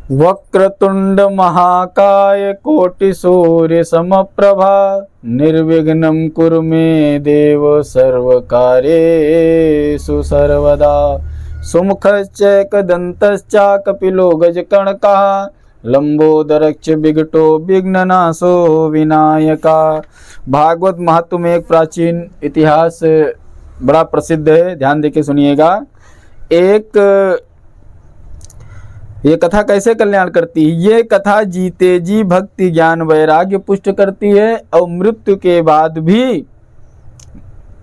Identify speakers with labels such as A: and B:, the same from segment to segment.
A: वक्रतुंड महाकाय कोटि सूर्य समप्रभा निर्विघ्नं कुरु मे देव सर्वकार्येषु सर्वदा। सुमुखश्चैकदन्तश्च कपिलो गजकर्णकः लंबोदरश्च विघटो विघ्ननाशो विनायका। भागवत महात्म्य में एक प्राचीन इतिहास बड़ा प्रसिद्ध है, ध्यान देके सुनिएगा। ये कथा कैसे कल्याण करती है? ये कथा जीते जी भक्ति ज्ञान वैराग्य पुष्ट करती है और मृत्यु के बाद भी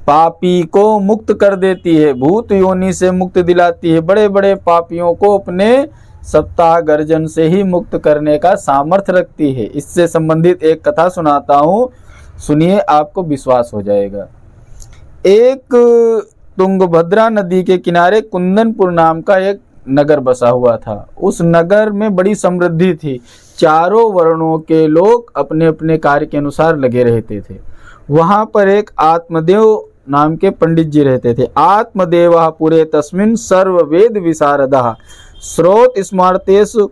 A: पापी को मुक्त कर देती है, भूत योनि से मुक्त दिलाती है। बड़े बड़े पापियों को अपने सप्ताह गर्जन से ही मुक्त करने का सामर्थ्य रखती है। इससे संबंधित एक कथा सुनाता हूँ, सुनिए, आपको विश्वास हो जाएगा। एक तुंगभद्रा नदी के किनारे कुंदनपुर नाम का एक नगर बसा हुआ था। उस नगर में बड़ी समृद्धि थी। चारों वर्णों के लोग अपने अपने कार्य के अनुसार लगे रहते थे। वहां पर एक आत्मदेव नाम के पंडित जी रहते थे। आत्मदेवः पुरे तस्मिन् सर्व वेद विशारदः स्रोत स्मार्तेषु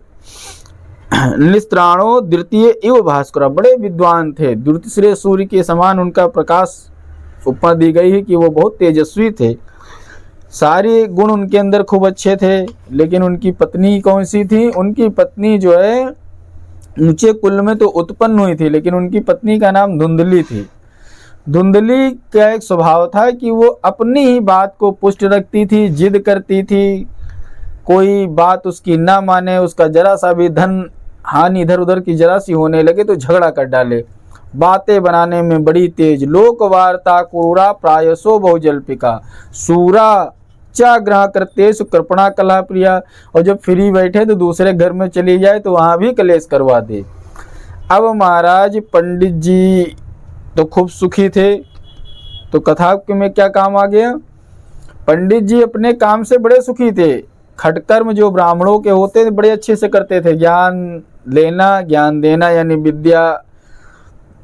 A: निस्त्राणो द्वितीय इव भास्कर। बड़े विद्वान थे, द्वितीय सूर्य के समान उनका प्रकाश उपमा दी गई है कि वो बहुत तेजस्वी थे। सारे गुण उनके अंदर खूब अच्छे थे। लेकिन उनकी पत्नी कौन सी थी? उनकी पत्नी जो है ऊंचे कुल में तो उत्पन्न हुई थी, लेकिन उनकी पत्नी का नाम धुंधली थी। धुंधली का एक स्वभाव था कि वो अपनी ही बात को पुष्ट रखती थी, जिद करती थी। कोई बात उसकी ना माने, उसका जरा सा भी धन हानि इधर उधर की जरा सी होने लगे तो झगड़ा कर डाले। बातें बनाने में बड़ी तेज। लोक वार्ता क्रूरा प्रायसो बहुजल्पिका सूरा चा ग्रह करते सुकृपणा कला प्रिया। और जब फ्री बैठे तो दूसरे घर में चली जाए तो वहां भी कलेश करवा दे। अब महाराज पंडित जी तो खूब सुखी थे, तो कथा में क्या काम आ गया? पंडित जी अपने काम से बड़े सुखी थे। खटकर्म जो ब्राह्मणों के होते थे बड़े अच्छे से करते थे। ज्ञान लेना ज्ञान देना, यानी विद्या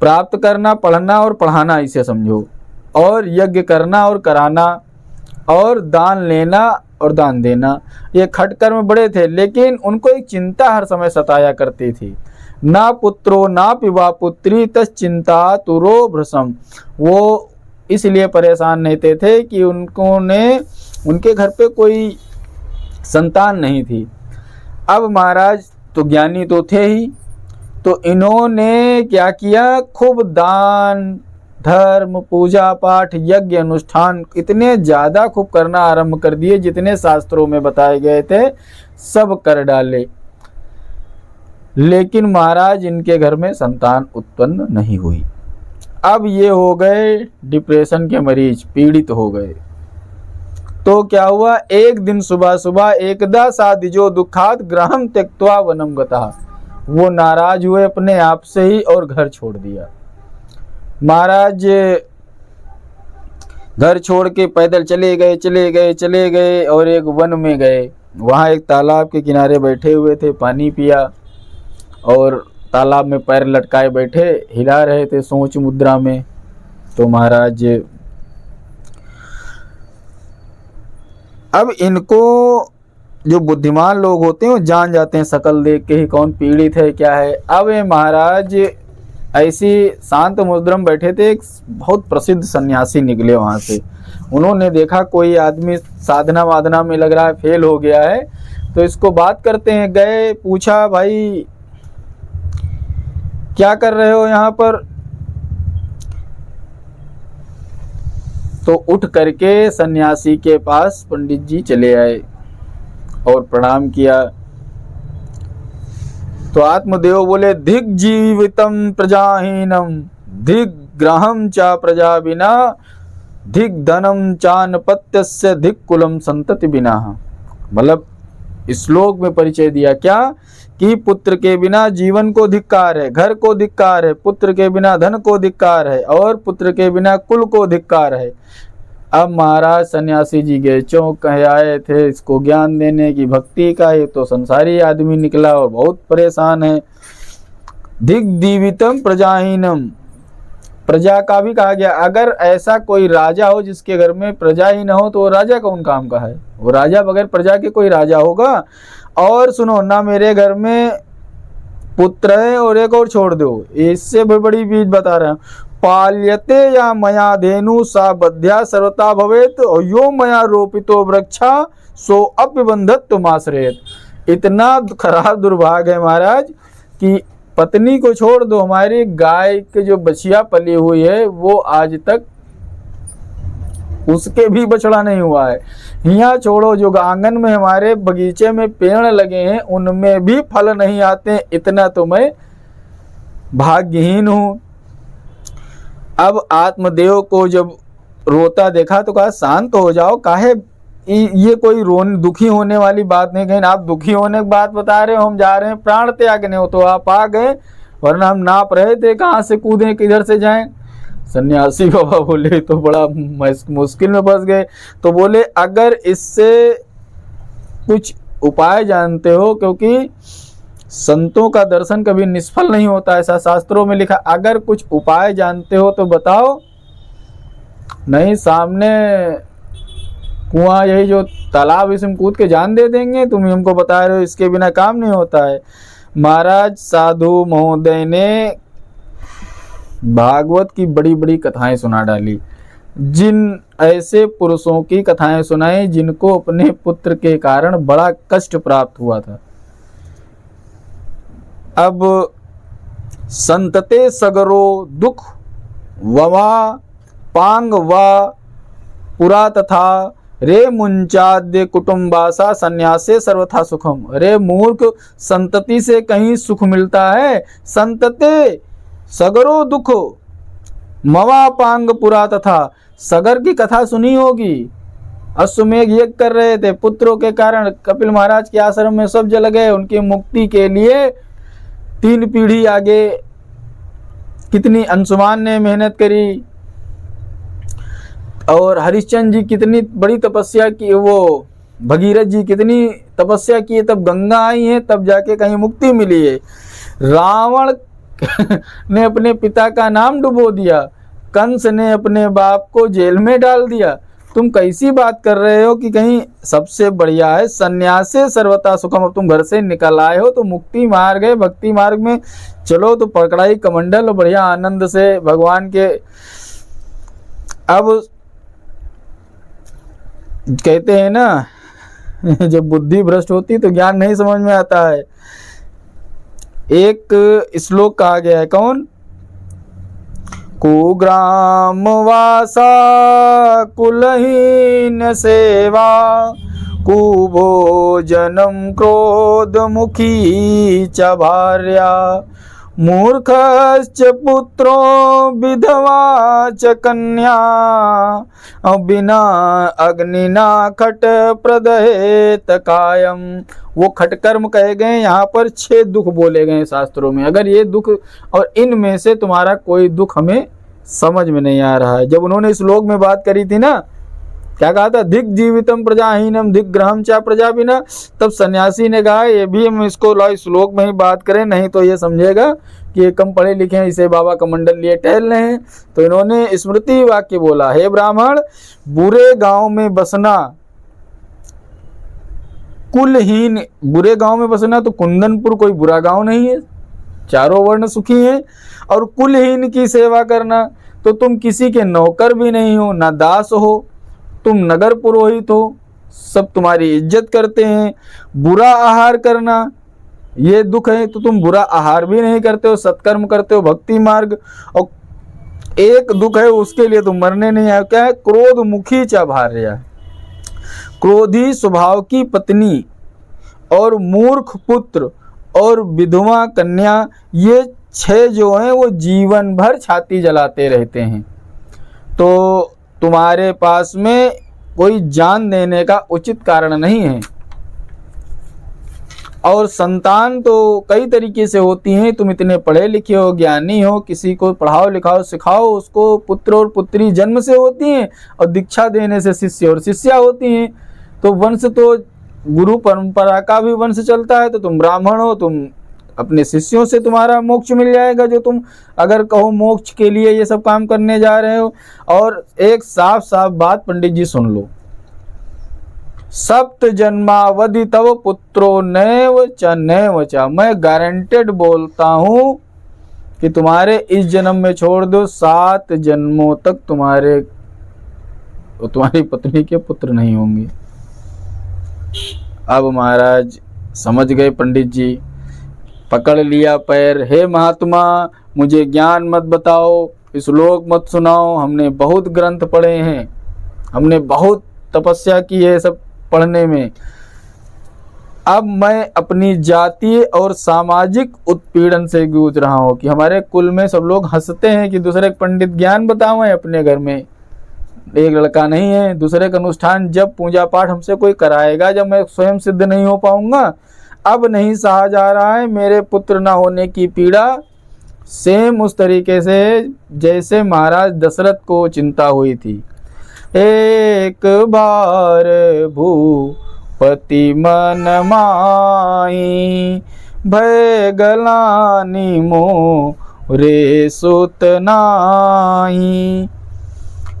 A: प्राप्त करना, पढ़ना और पढ़ाना, इसे समझो। और यज्ञ करना और कराना, और दान लेना और दान देना, ये खटकर्म बड़े थे। लेकिन उनको एक चिंता हर समय सताया करती थी। ना पुत्रो ना पिवा पुत्री तस् चिंता तुरो भ्रसम। वो इसलिए परेशान रहते थे कि उनके घर पे कोई संतान नहीं थी। अब महाराज तो ज्ञानी तो थे ही, तो इन्होंने क्या किया? खूब दान धर्म पूजा पाठ यज्ञ अनुष्ठान इतने ज़्यादा खूब करना आरंभ कर दिए, जितने शास्त्रों में बताए गए थे सब कर डाले। लेकिन महाराज इनके घर में संतान उत्पन्न नहीं हुई। अब ये हो गए डिप्रेशन के मरीज, पीड़ित हो गए। तो क्या हुआ? एक दिन सुबह सुबह एकदा साधिजो दुखात ग्रहम त्यक्त्वा वनम गतः। वो नाराज हुए अपने आप से ही और घर छोड़ दिया। महाराज घर छोड़ के पैदल चले गए और एक वन में गए। वहाँ एक तालाब के किनारे बैठे हुए थे, पानी पिया और तालाब में पैर लटकाए बैठे, हिला रहे थे सोच मुद्रा में। तो महाराज अब इनको जो बुद्धिमान लोग होते हैं वो जान जाते हैं शकल देख के ही कौन पीड़ित है क्या है। अब ये महाराज ऐसी शांत मुद्रा में बैठे थे। एक बहुत प्रसिद्ध सन्यासी निकले वहाँ से। उन्होंने देखा कोई आदमी साधना वाधना में लग रहा है, फेल हो गया है, तो इसको बात करते हैं। गए, पूछा, भाई क्या कर रहे हो यहाँ पर? तो उठ करके सन्यासी के पास पंडित जी चले आए और प्रणाम किया। तो आत्मदेव बोले, धिक जीवितम प्रजाहीनम धिक ग्रहम चा प्रजा बिना धिक धनम चानपत्यस्य धिक कुलम संतति बिना। मतलब श्लोक में परिचय दिया क्या कि पुत्र के बिना जीवन को धिक्कार है, घर को धिक्कार है, पुत्र के बिना धन को धिक्कार है, और पुत्र के बिना कुल को धिक्कार है। अब महाराज सन्यासी जी गए, चौंक कहे आए थे इसको ज्ञान देने की भक्ति का, ये तो संसारी आदमी निकला और बहुत परेशान है। धिक दीवितम प्रजाहीनम, प्रजा का भी कहा गया। अगर ऐसा कोई राजा हो जिसके घर में प्रजा ही ना हो तो वो राजा कौन काम का है? वो राजा बगैर प्रजा के कोई राजा होगा? और सुनो ना, मेरे घर में पुत्र है और एक और छोड़ दो, इससे भी बड़ी बीज बता रहा हूं। पाल्यते या मया धेनु सा बध्या सर्वता भवेत यो मया रोपितो वृक्षा सो अपिबंधत माश्रयेत। इतना खराब दुर्भाग्य है महाराज कि पत्नी को छोड़ दो, हमारी गाय के जो बछिया पली हुई है वो आज तक उसके भी बछड़ा नहीं हुआ है। यहाँ छोड़ो, जो आंगन में हमारे बगीचे में पेड़ लगे हैं उनमें भी फल नहीं आते। इतना तो मैं भाग्यहीन हूं। अब आत्मदेव को जब रोता देखा तो कहा शांत हो जाओ, काहे ये कोई रोने दुखी होने वाली बात नहीं। कहीं आप दुखी होने की बात बता रहे हो, हम जा रहे हैं प्राण त्यागने, हो तो आप आ गए, वरना हम नाप रहे थे कहाँ से कूदें किधर से जाएं। सन्यासी बाबा बोले तो बड़ा मुश्किल में फंस गए। तो बोले अगर इससे कुछ उपाय जानते हो, क्योंकि संतों का दर्शन कभी निष्फल नहीं होता, ऐसा शास्त्रों में लिखा। अगर कुछ उपाय जानते हो तो बताओ, नहीं सामने कुआं यही जो तालाब इसमें कूद के जान दे देंगे। तुम हमको बता रहे हो इसके बिना काम नहीं होता है। महाराज साधु महोदय ने भागवत की बड़ी बड़ी कथाएं सुना डाली, जिन ऐसे पुरुषों की कथाएं सुनाई जिनको अपने पुत्र के कारण बड़ा कष्ट प्राप्त हुआ था। अब संतते सगरो दुख ववा पांग वा पुरा तथा रे मुंचाद्य कुटुंबासा संन्यासे सर्वथा सुखम। रे मूर्ख, संतति से कहीं सुख मिलता है? संतते सगरो दुख मवा पांग पुरा तथा, सगर की कथा सुनी होगी। अश्वमेघ यज्ञ कर रहे थे, पुत्रों के कारण कपिल महाराज के आश्रम में सब जल गए। उनकी मुक्ति के लिए 3 पीढ़ी आगे कितनी अंशुमान ने मेहनत करी, और हरिश्चंद्र जी कितनी बड़ी तपस्या की, वो भगीरथ जी कितनी तपस्या की, तब गंगा आई है, तब जाके कहीं मुक्ति मिली है। रावण ने अपने पिता का नाम डुबो दिया, कंस ने अपने बाप को जेल में डाल दिया। तुम कैसी बात कर रहे हो कि कहीं सबसे बढ़िया है सन्यासे सर्वथा सुखम। अब तुम घर से निकल आए हो तो मुक्ति मार्ग है, भक्ति मार्ग में चलो तो पकड़ाई कमंडल और बढ़िया आनंद से भगवान के। अब कहते हैं ना जब बुद्धि भ्रष्ट होती तो ज्ञान नहीं समझ में आता है। एक श्लोक कहा गया है, कौन? कुग्राम वासा कुलहीन सेवा कुभोजनम क्रोध मुखी च भार्या मूर्खश्च पुत्रो विधवा च कन्या बिना अग्निना खट प्रदहेत कायम। वो खटकर्म कहे गए, यहाँ पर 6 दुख बोले गए शास्त्रों में। अगर ये दुख और इनमें से तुम्हारा कोई दुख हमें समझ में नहीं आ रहा है। जब उन्होंने श्लोक में बात करी थी ना, क्या कहा था? धिक जीवितम प्रजाहीनम धिक ग्रहम चा प्रजा बिना, तब सन्यासी ने कहा ये भी हम इसको श्लोक में ही बात करें, नहीं तो ये समझेगा कि ये कम पढ़े लिखे हैं, इसे बाबा कमंडल लिए टहल रहे हैं। तो इन्होंने स्मृति वाक्य बोला, हे ब्राह्मण, बुरे गांव में बसना कुलहीन, बुरे गांव में बसना तो कुंदनपुर कोई बुरा गांव नहीं है, चारों वर्ण सुखी हैं। और कुलहीन की सेवा करना तो तुम किसी के नौकर भी नहीं हो, ना दास हो, तुम नगर पुरोहित हो, सब तुम्हारी इज्जत करते हैं। बुरा आहार करना ये दुख है, तो तुम बुरा आहार भी नहीं करते हो, सत्कर्म करते हो, भक्ति मार्ग। और एक दुख है उसके लिए तुम मरने नहीं आए, क्या है? क्रोध मुखी चा भार्या, क्रोधी स्वभाव की पत्नी और मूर्ख पुत्र और विधवा कन्या, ये 6 जो हैं वो जीवन भर छाती जलाते रहते हैं। तो तुम्हारे पास में कोई जान देने का उचित कारण नहीं है। और संतान तो कई तरीके से होती हैं। तुम इतने पढ़े लिखे हो, ज्ञानी हो, किसी को पढ़ाओ लिखाओ सिखाओ, उसको पुत्र और पुत्री जन्म से होती हैं, और दीक्षा देने से शिष्य और शिष्या होती हैं। तो वंश तो गुरु परंपरा का भी वंश चलता है। तो तुम ब्राह्मण हो, तुम अपने शिष्यों से तुम्हारा मोक्ष मिल जाएगा, जो तुम अगर कहो मोक्ष के लिए ये सब काम करने जा रहे हो। और एक साफ साफ बात पंडित जी सुन लो, सप्त जन्मावधि तव पुत्रो नैव च, मैं गारंटेड बोलता हूं कि तुम्हारे इस जन्म में छोड़ दो 7 जन्मों तक तुम्हारी पत्नी के पुत्र नहीं होंगे। अब महाराज समझ गए पंडित जी, पकड़ लिया पैर, हे महात्मा मुझे ज्ञान मत बताओ, श्लोक मत सुनाओ, हमने बहुत ग्रंथ पढ़े हैं, हमने बहुत तपस्या की है सब पढ़ने में। अब मैं अपनी जातीय और सामाजिक उत्पीड़न से जूझ रहा हूँ कि हमारे कुल में सब लोग हंसते हैं कि दूसरे पंडित ज्ञान बताओ, अपने घर में एक लड़का नहीं है, दूसरे का अनुष्ठान जब पूजा पाठ हमसे कोई कराएगा, जब मैं स्वयं सिद्ध नहीं हो पाऊंगा। अब नहीं सहा जा रहा है मेरे पुत्र ना होने की पीड़ा। सेम उस तरीके से जैसे महाराज दशरथ को चिंता हुई थी। एक बार भूपति मन माई, भय गलानी मोरे सुत नाई।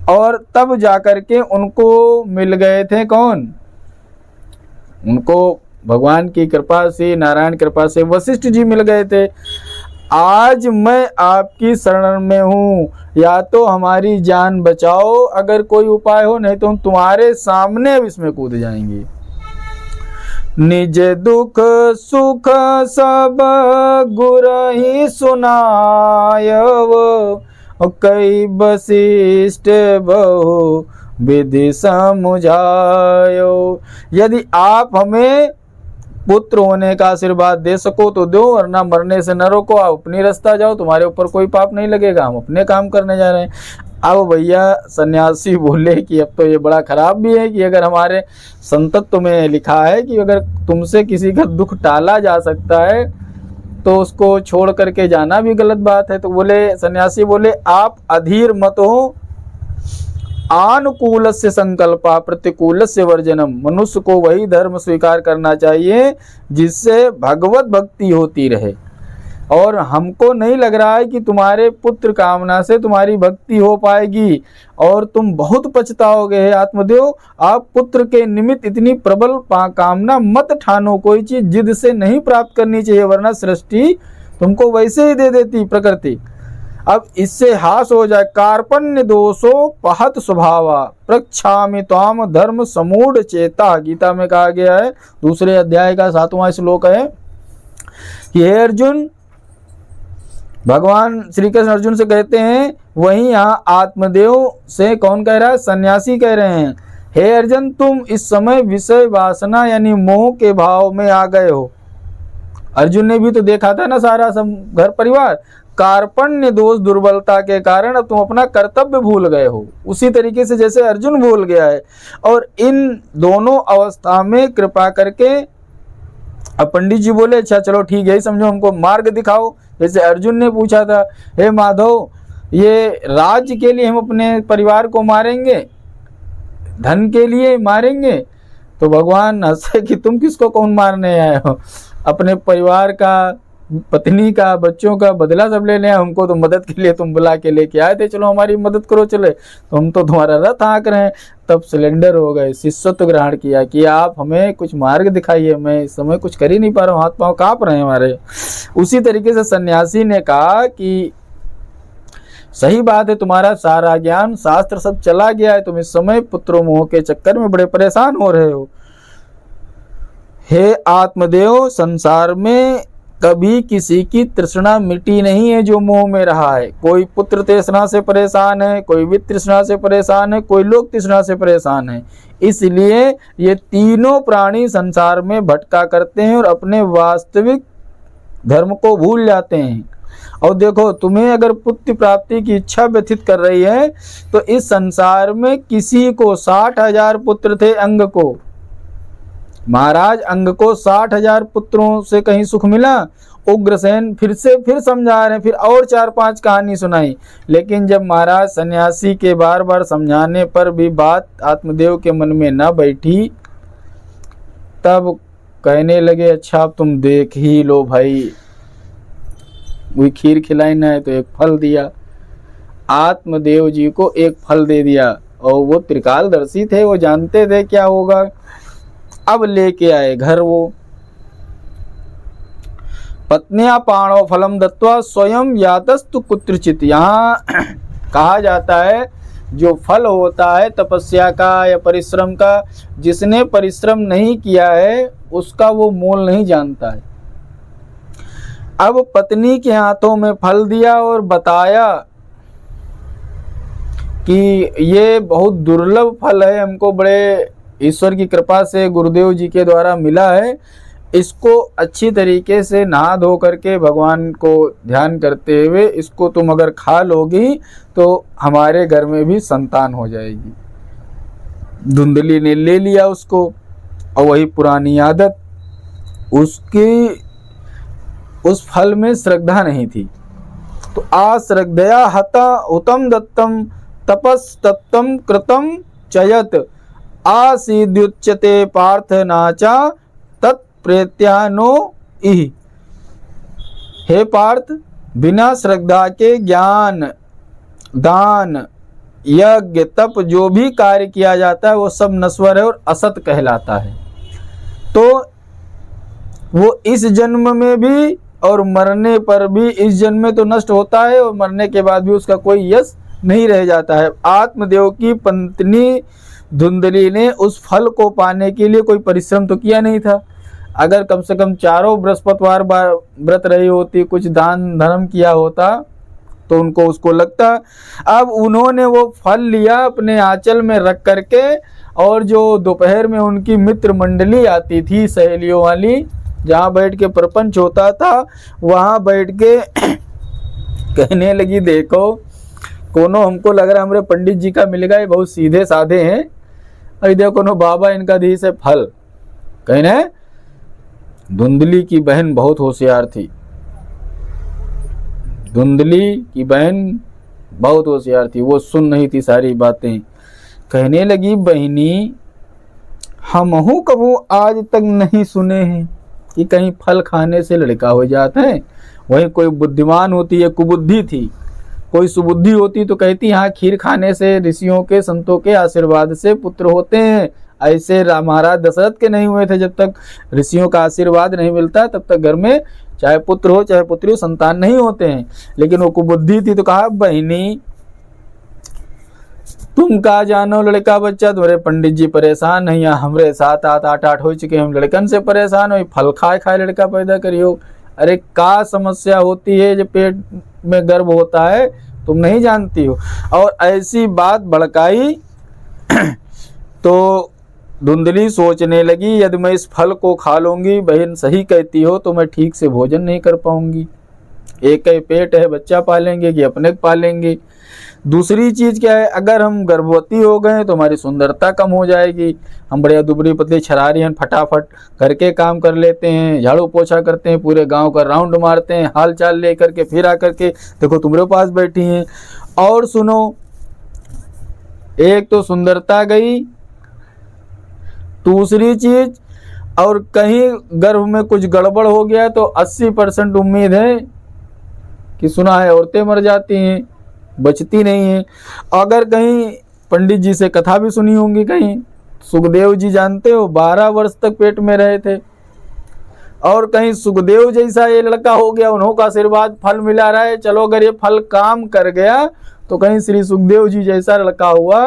A: और तब जाकर के उनको मिल गए थे कौन? उनको भगवान की कृपा से, नारायण कृपा से वशिष्ठ जी मिल गए थे। आज मैं आपकी शरण में हूँ, या तो हमारी जान बचाओ अगर कोई उपाय हो, नहीं तो हम तुम्हारे सामने अब इसमें कूद जाएंगे। निज दुख सुख सब गुरहि सुनायव, कई वशिष्ठ बहु विधि समुझायो। यदि आप हमें पुत्र होने का आशीर्वाद दे सको तो दो, वरना मरने से न रोको, आप अपनी रास्ता जाओ, तुम्हारे ऊपर कोई पाप नहीं लगेगा, हम अपने काम करने जा रहे हैं। अब भैया सन्यासी बोले कि अब तो ये बड़ा खराब भी है कि अगर हमारे संतत्व में लिखा है कि अगर तुमसे किसी का दुख टाला जा सकता है तो उसको छोड़ करके जाना भी गलत बात है। तो बोले, सन्यासी बोले, आप अधीर मत हो, आनुकूल से संकल्पा प्रतिकूल से वर्जनम। मनुष्य को वही धर्म स्वीकार करना चाहिए जिससे भगवत भक्ति होती रहे। और हमको नहीं लग रहा है कि तुम्हारे पुत्र कामना से तुम्हारी भक्ति हो पाएगी और तुम बहुत पछताओगे। आत्मदेव, आप पुत्र के निमित्त इतनी प्रबल कामना मत ठानो, कोई चीज जिद से नहीं प्राप्त करनी चाहिए, वरना सृष्टि तुमको वैसे ही दे देती प्रकृति। अब इससे हास हो जाए। कार्पण्य दोषो पहत स्वभावा, प्रक्षामि त्वाम धर्म समूढ़ चेता। गीता में कहा गया है, 2 अध्याय का 7वां श्लोक है कि हे अर्जुन, भगवान श्री कृष्ण अर्जुन से कहते हैं, वहीं यहाँ आत्मदेव से कौन कह रहा है? सन्यासी कह रहे हैं, हे अर्जुन तुम इस समय विषय वासना यानी मोह के भाव में आ गए हो। अर्जुन ने भी तो देखा था ना सारा सब घर परिवार। कार्पण्य दोष दुर्बलता के कारण अब तुम अपना कर्तव्य भूल गए हो, उसी तरीके से जैसे अर्जुन भूल गया है। और इन दोनों अवस्था में कृपा करके अब पंडित जी बोले, अच्छा चलो ठीक है, समझो हमको मार्ग दिखाओ। जैसे अर्जुन ने पूछा था, हे माधव, ये राज्य के लिए हम अपने परिवार को मारेंगे, धन के लिए मारेंगे? तो भगवान हंसे कि तुम किसको कौन मारने आए हो? अपने परिवार का, पत्नी का, बच्चों का बदला सब लेने आए। हमको तो मदद के लिए तुम बुला के लेके आए थे, चलो हमारी मदद करो। चले तो हम तो तुम्हारा रथ हाँक रहे हैं। तब सिलेंडर हो गए, शिष्यत्व ग्रहण किया कि आप हमें कुछ मार्ग दिखाइए, मैं इस समय कुछ कर ही नहीं पा रहा हूँ, हाथ पांव कांप रहे हैं हमारे। उसी तरीके से सन्यासी ने कहा कि सही बात है, तुम्हारा सारा ज्ञान शास्त्र सब चला गया है, तुम इस समय पुत्रों मोह के चक्कर में बड़े परेशान हो रहे हो। हे आत्मदेव, संसार में कभी किसी की तृष्णा मिटी नहीं है जो मोह में रहा है। कोई पुत्र तृष्णा से परेशान है, कोई वित्त तृष्णा से परेशान है, कोई लोक तृष्णा से परेशान है। इसलिए ये तीनों प्राणी संसार में भटका करते हैं और अपने वास्तविक धर्म को भूल जाते हैं। और देखो, तुम्हें अगर पुत्र प्राप्ति की इच्छा व्यथित कर रही है तो इस संसार में किसी को 60,000 पुत्र थे अंग को। महाराज अंग को 60,000 पुत्रों से कहीं सुख मिला? उग्रसेन फिर समझा रहे हैं, फिर और 4-5 कहानी सुनाई। लेकिन जब महाराज सन्यासी के बार बार समझाने पर भी बात आत्मदेव के मन में न बैठी, तब कहने लगे, अच्छा अब तुम देख ही लो भाई, वही खीर खिलाई ना है तो एक फल दिया, आत्मदेव जी को एक फल दे दिया। और वो त्रिकालदर्शी थे, वो जानते थे क्या होगा। अब लेके आए घर वो। पत्निया पाणो फलम दत्वा स्वयं यातस्तु कुत्रचित। यहाँ कहा जाता है जो फल होता है तपस्या का या परिश्रम का, जिसने परिश्रम नहीं किया है उसका वो मोल नहीं जानता है। अब पत्नी के हाथों में फल दिया और बताया कि ये बहुत दुर्लभ फल है, हमको बड़े ईश्वर की कृपा से गुरुदेव जी के द्वारा मिला है, इसको अच्छी तरीके से नहा धो करके भगवान को ध्यान करते हुए इसको तुम अगर खा लोगी तो हमारे घर में भी संतान हो जाएगी। धुंधली ने ले लिया उसको, और वही पुरानी आदत, उसकी उस फल में श्रद्धा नहीं थी। तो आश्रद्धया हता उत्तम दत्तम तपस्तप्तम कृतम चयत आसीद्युच्यते पार्थ नाचा तत्प्रेत्यानो इहि। हे पार्थ, बिना श्रद्धा के ज्ञान, दान, यज्ञ, तप जो भी कार्य किया जाता है वो सब नश्वर है और असत कहलाता है। तो वो इस जन्म में भी और मरने पर भी, इस जन्म में तो नष्ट होता है और मरने के बाद भी उसका कोई यश नहीं रह जाता है। आत्मदेव की पत्नी धुंधली ने उस फल को पाने के लिए कोई परिश्रम तो किया नहीं था। अगर कम से कम चारों बृहस्पतिवार व्रत रही होती, कुछ दान धर्म किया होता तो उनको उसको लगता। अब उन्होंने वो फल लिया अपने आंचल में रख करके, और जो दोपहर में उनकी मित्र मंडली आती थी सहेलियों वाली, जहाँ बैठ के प्रपंच होता था, वहाँ बैठ के कहने लगी, देखो कोनो हमको लग रहा है हमारे पंडित जी का मिल गए, बहुत सीधे साधे हैं, और देखो नो बाबा इनका दी से फल। कहने धुंधली की बहन बहुत होशियार थी, धुंधली की बहन बहुत होशियार थी, वो सुन नहीं थी सारी बातें। कहने लगी, बहनी हमहू कबू आज तक नहीं सुने हैं कि कहीं फल खाने से लड़का हो जाता है। वही कोई बुद्धिमान होती है, कुबुद्धि थी, कोई सुबुद्धि होती तो कहती हाँ खीर खाने से ऋषियों के संतों के आशीर्वाद से पुत्र होते हैं। ऐसे महाराज दशरथ के नहीं हुए थे, जब तक ऋषियों का आशीर्वाद नहीं मिलता तब तक घर में चाहे पुत्र हो चाहे पुत्री हो संतान नहीं होते हैं। लेकिन वो कुबुद्धि थी तो कहा, बहनी तुम कहा जानो लड़का बच्चा, तुम्हारे पंडित जी परेशान नहीं, हमरे 7-8 हो चुके, हम लड़कन से परेशान हो, फल खाए खाए लड़का पैदा करियो। अरे का समस्या होती है जब पेट में गर्भ होता है, तुम नहीं जानती हो। और ऐसी बात भड़काई तो धुंधली सोचने लगी, यदि मैं इस फल को खा लूंगी, बहन सही कहती हो, तो मैं ठीक से भोजन नहीं कर पाऊंगी। एक ही पेट है, बच्चा पालेंगे कि अपने पालेंगे। दूसरी चीज़ क्या है, अगर हम गर्भवती हो गए तो हमारी सुंदरता कम हो जाएगी। हम बड़े दुबली पतली छरारी हैं, फटाफट घर के काम कर लेते हैं, झाड़ू पोछा करते हैं, पूरे गांव का राउंड मारते हैं, हाल चाल ले करके फिर आकर के देखो तुम्हारे पास बैठी हैं। और सुनो, एक तो सुंदरता गई, दूसरी चीज और कहीं गर्भ में कुछ गड़बड़ हो गया तो 80% उम्मीद है कि सुना है औरतें मर जाती हैं, बचती नहीं हैं। अगर कहीं पंडित जी से कथा भी सुनी होंगी, कहीं सुखदेव जी जानते हो 12 वर्ष तक पेट में रहे थे, और कहीं सुखदेव जैसा ये लड़का हो गया, उन्हों का आशीर्वाद फल मिला रहा है। चलो अगर ये फल काम कर गया तो कहीं श्री सुखदेव जी जैसा लड़का हुआ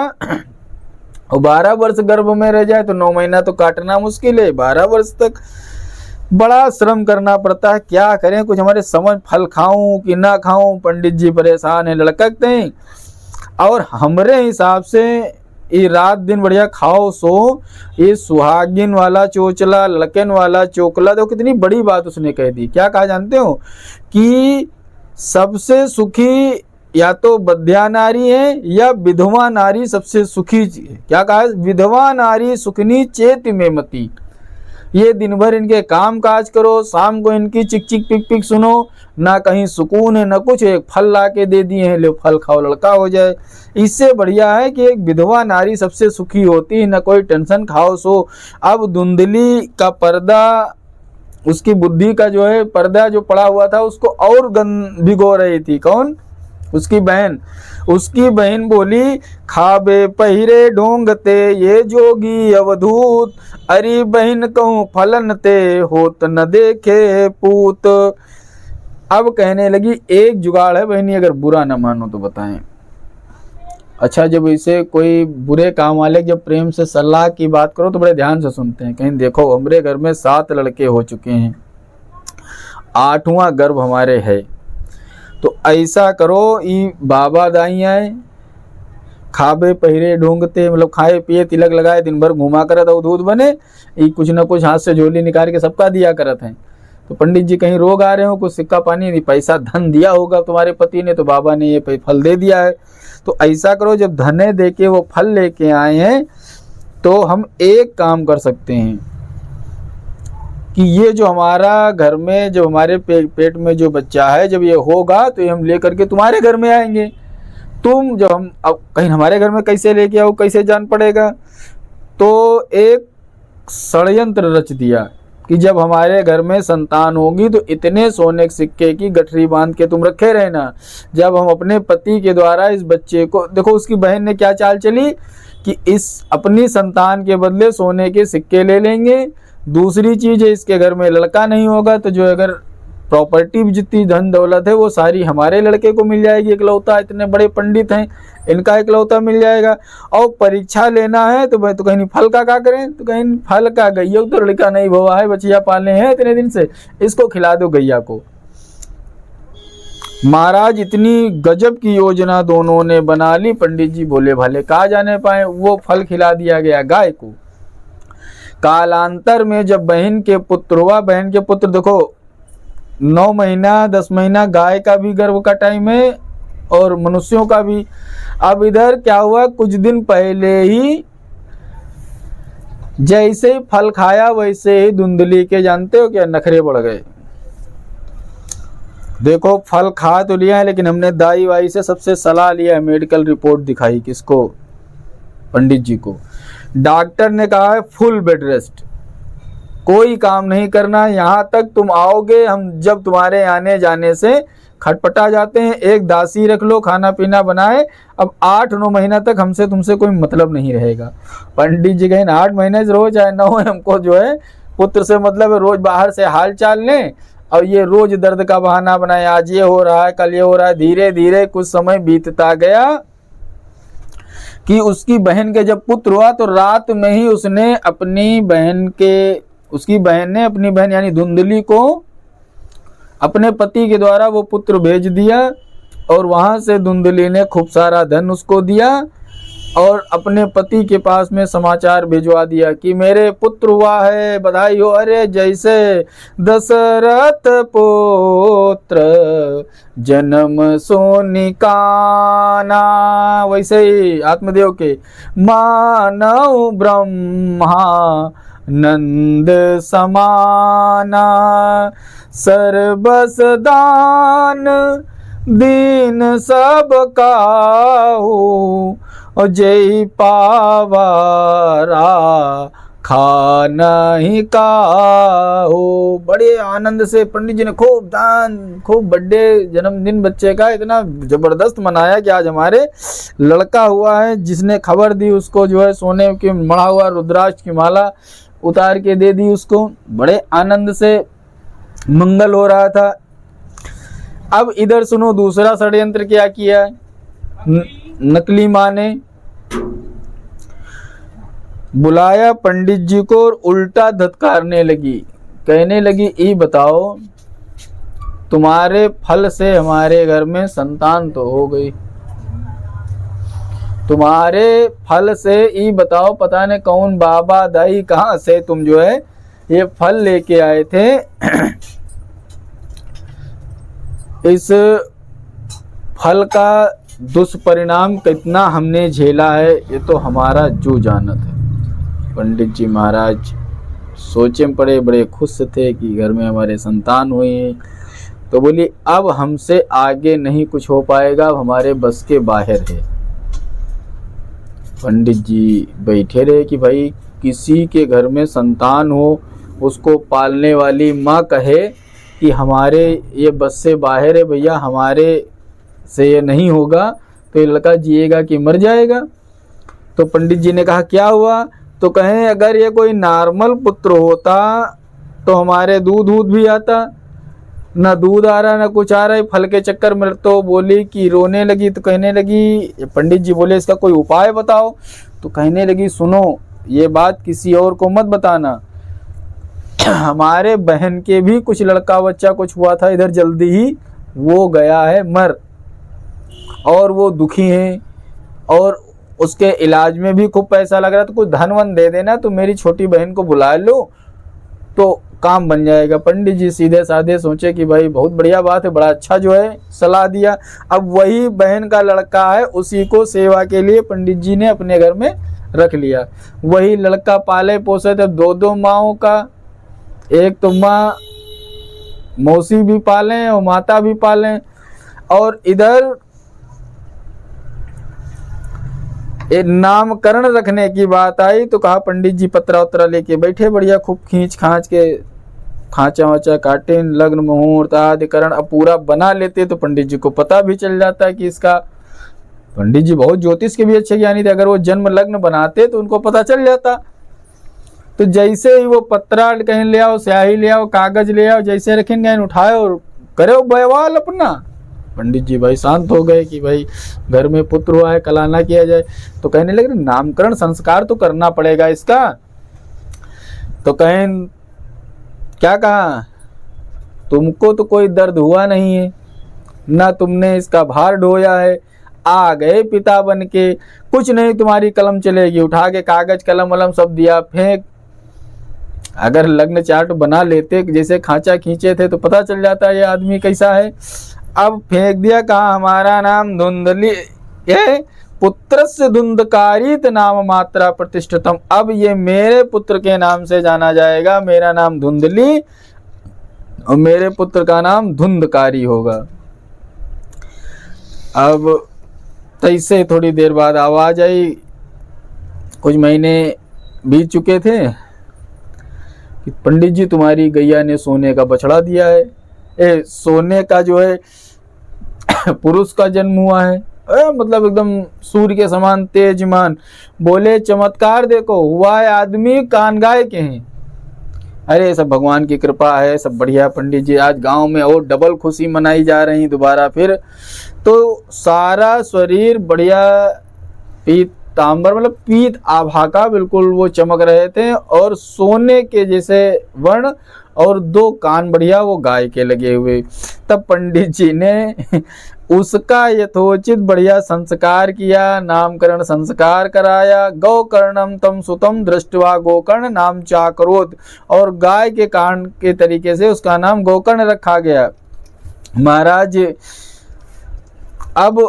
A: और 12 वर्ष गर्भ में रह जाए तो 9 महीना तो काटना मुश्किल है, 12 वर्ष तक बड़ा श्रम करना पड़ता है। क्या करें, कुछ हमारे समझ, फल खाऊं कि ना खाऊं, पंडित जी परेशान है, लड़कते हैं। और हमरे हिसाब से ये रात दिन बढ़िया खाओ सो, ये सुहागिन वाला चोचला, लड़कन वाला चोकला, तो कितनी बड़ी बात उसने कह दी। क्या कहा जानते हो कि सबसे सुखी या तो बद्या नारी है या विधवा नारी सबसे सुखी है। क्या कहा, विधवा नारी सुखनी चेत में मती। ये दिन भर इनके काम काज करो, शाम को इनकी चिक चिक पिक पिक सुनो, ना कहीं सुकून है ना कुछ, एक फल ला के दे दिए हैं, ले फल खाओ लड़का हो जाए। इससे बढ़िया है कि एक विधवा नारी सबसे सुखी होती है, ना कोई टेंशन, खाओ सो। अब धुंधली का पर्दा उसकी बुद्धि का जो है पर्दा जो पड़ा हुआ था उसको और भिगो रही थी। कौन? उसकी बहन। उसकी बहन बोली, खाबे पहिरे ढोंगते ये जोगी अवधूत, अरे बहन कहूँ फलन ते होत न देखे पूत। अब कहने लगी, एक जुगाड़ है बहनी, अगर बुरा न मानो तो बताएं। अच्छा, जब इसे कोई बुरे काम वाले जब प्रेम से सलाह की बात करो तो बड़े ध्यान से सुनते हैं। कहीं देखो, हमारे घर में 7 लड़के हो चुके हैं, 8वां गर्भ हमारे है, तो ऐसा करो, ई बाबा दाई आए, खाबे पहिरे ढूंढते, मतलब खाए पिए तिलक लगाए, दिन भर घुमा करत अवधूत बने, ई कुछ न कुछ हाथ से झोली निकाल के सबका दिया करत हैं। तो पंडित जी कहीं रोग आ रहे हो, कुछ सिक्का पानी पैसा धन दिया होगा तुम्हारे पति ने, तो बाबा ने ये फल दे दिया है। तो ऐसा करो, जब धने दे के वो फल लेके आए हैं तो हम एक काम कर सकते हैं कि ये जो हमारा घर में जो हमारे पेट में जो बच्चा है, जब ये होगा तो ये हम लेकर के तुम्हारे घर में आएंगे। तुम जब हम अब कहीं हमारे घर में कैसे लेके आओ, कैसे जान पड़ेगा। तो एक षड्यंत्र रच दिया कि जब हमारे घर में संतान होगी तो इतने सोने के सिक्के की गठरी बांध के तुम रखे रहना। जब हम अपने पति के द्वारा इस बच्चे को, देखो उसकी बहन ने क्या चाल चली कि इस अपनी संतान के बदले सोने के सिक्के ले लेंगे। दूसरी चीज है, इसके घर में लड़का नहीं होगा तो जो अगर प्रॉपर्टी जितनी धन दौलत है वो सारी हमारे लड़के को मिल जाएगी, इकलौता, इतने बड़े पंडित हैं, इनका इकलौता मिल जाएगा। और परीक्षा लेना है तो भाई तो कहीं फल का क्या करें, तो कहीं फल का, गैया तो लड़का नहीं हुआ है, बचिया पालने हैं इतने दिन से, इसको खिला दो गैया को। महाराज इतनी गजब की योजना दोनों ने बना ली। पंडित जी बोले भले कहा जाने पाए, वो फल खिला दिया गया गाय को। कालांतर में जब बहन के पुत्र हुआ, बहन के पुत्र देखो 9 महीना 10 महीना गाय का भी गर्भ का टाइम है और मनुष्यों का भी। अब इधर क्या हुआ, कुछ दिन पहले ही जैसे ही फल खाया वैसे ही धुंधली के, जानते हो क्या, नखरे बढ़ गए। देखो फल खा तो लिया है, लेकिन हमने दाई वाई से सबसे सलाह लिया है, मेडिकल रिपोर्ट दिखाई किसको, पंडित जी को। डॉक्टर ने कहा है फुल बेड रेस्ट, कोई काम नहीं करना, यहाँ तक तुम आओगे हम जब तुम्हारे आने जाने से खटपटा जाते हैं, एक दासी रख लो खाना पीना बनाए। अब 8-9 महीना तक हमसे तुमसे कोई मतलब नहीं रहेगा। पंडित जी कहें 8 महीने से रोज आए 9 हमको जो है पुत्र से मतलब है, रोज बाहर से हाल चाल लें और ये रोज दर्द का बहाना बनाए, आज ये हो रहा है कल ये हो रहा है। धीरे धीरे कुछ समय बीतता गया कि उसकी बहन के जब पुत्र हुआ तो रात में ही उसने अपनी बहन के, उसकी बहन ने अपनी बहन यानी धुंधली को अपने पति के द्वारा वो पुत्र भेज दिया और वहां से धुंधली ने खूब सारा धन उसको दिया और अपने पति के पास में समाचार भिजवा दिया कि मेरे पुत्र हुआ है, बधाई हो। अरे जैसे दशरथ पुत्र जन्म सोनिकाना, वैसे ही आत्मदेव के मानव ब्रह्मा नंद समाना, सर्वस दान दीन सब काहू, और जय पावारा खा नहीं काहू। बड़े आनंद से पंडित जी ने खूब दान, खूब बर्थडे जन्मदिन बच्चे का इतना जबरदस्त मनाया कि आज हमारे लड़का हुआ है। जिसने खबर दी उसको जो है सोने के मढ़ा हुआ रुद्राक्ष की माला उतार के दे दी उसको। बड़े आनंद से मंगल हो रहा था। अब इधर सुनो दूसरा षड्यंत्र क्या किया नकली माँ ने। बुलाया पंडित जी को और उल्टा धत्कारने लगी, कहने लगी ये बताओ तुम्हारे फल से हमारे घर में संतान तो हो गई, तुम्हारे फल से ये बताओ पता नहीं कौन बाबा दाई कहाँ से तुम जो है ये फल लेके आए थे। इस फल का दुष्परिणाम कितना हमने झेला है ये तो हमारा जो जानत है। पंडित जी महाराज सोचे में पड़े, बड़े खुश थे कि घर में हमारे संतान हुई है। तो बोली अब हमसे आगे नहीं कुछ हो पाएगा, अब हमारे बस के बाहर है। पंडित जी बैठे रहे कि भाई किसी के घर में संतान हो उसको पालने वाली माँ कहे कि हमारे ये बस से बाहर है भैया, हमारे से ये नहीं होगा, तो ये लड़का जिएगा कि मर जाएगा। तो पंडित जी ने कहा क्या हुआ? तो कहें अगर ये कोई नॉर्मल पुत्र होता तो हमारे दूध भी आता, ना दूध आ रहा ना कुछ आ रहा है, फल के चक्कर में। तो बोली कि रोने लगी, तो कहने लगी, पंडित जी बोले इसका कोई उपाय बताओ। तो कहने लगी सुनो, ये बात किसी और को मत बताना, हमारे बहन के भी कुछ लड़का बच्चा कुछ हुआ था इधर, जल्दी ही वो गया है मर, और वो दुखी हैं और उसके इलाज में भी खूब पैसा लग रहा, तो कुछ धन वन दे देना, तो मेरी छोटी बहन को बुला लो तो काम बन जाएगा। पंडित जी सीधे साधे सोचे कि भाई बहुत बढ़िया बात है, बड़ा अच्छा जो है सलाह दिया। अब वही बहन का लड़का है, उसी को सेवा के लिए पंडित जी ने अपने घर में रख लिया। वही लड़का पाले पोसे थे, दो माओं का, एक तो माँ मौसी भी पालें और माता भी पालें, और इधर एक नामकरण रखने की बात आई तो कहा पंडित जी पत्रा उत्तरा लेके बैठे, बढ़िया खूब खींच खांच के खांचा वाचा काटे, लग्न मुहूर्त आदि करण अब पूरा बना लेते, तो पंडित जी को पता भी चल जाता कि इसका, पंडित जी बहुत ज्योतिष के भी अच्छे ज्ञानी थे, अगर वो जन्म लग्न बनाते तो उनको पता चल जाता। तो जैसे ही वो पत्रा कहीं ले आओ, स्याही ले आओ, कागज ले आओ, जैसे रखेंगे उठाए और करे बवाल अपना। पंडित जी भाई शांत हो गए कि भाई घर में पुत्र हुआ है, कलाना किया जाए। तो कहने लगे नामकरण संस्कार तो करना पड़ेगा इसका। तो कहें क्या कहा, तुमको तो कोई दर्द हुआ नहीं है, ना तुमने इसका भार ढोया है, आ गए पिता बन के, कुछ नहीं तुम्हारी कलम चलेगी। उठा के कागज कलम वलम सब दिया फेंक। अगर लग्न चार्ट बना लेते जैसे खांचा खींचे थे तो पता चल जाता ये आदमी कैसा है। अब फेंक दिया, कहा हमारा नाम धुंधली, ये पुत्रस्य धुंधकारित नाम मात्रा प्रतिष्ठितम, अब ये मेरे पुत्र के नाम से जाना जाएगा, मेरा नाम धुंधली और मेरे पुत्र का नाम धुंधकारी होगा। अब तैसे थोड़ी देर बाद आवाज आई, कुछ महीने बीत चुके थे कि पंडित जी तुम्हारी गैया ने सोने का बछड़ा दिया है। सोने का जो है पुरुष का जन्म हुआ है, मतलब एकदम सूर्य के समान तेजमान। बोले चमत्कार देखो, हुआ है आदमी, कान गाय के हैं। अरे सब भगवान की कृपा है, सब बढ़िया। पंडित जी आज गांव में और डबल खुशी मनाई जा रही दोबारा फिर। तो सारा शरीर बढ़िया पीतांबर, मतलब पीत आभा का बिल्कुल वो चमक रहे थे, और सोने के जैसे वर्ण, और 2 कान बढ़िया वो गाय के लगे हुए। तब पंडित जी ने उसका यथोचित बढ़िया संस्कार किया, नामकरण संस्कार कराया। गौकर्णम तम सुतम दृष्टवा गोकर्ण नाम चाकरोत, और गाय के कान के तरीके से उसका नाम गोकर्ण रखा गया। महाराज अब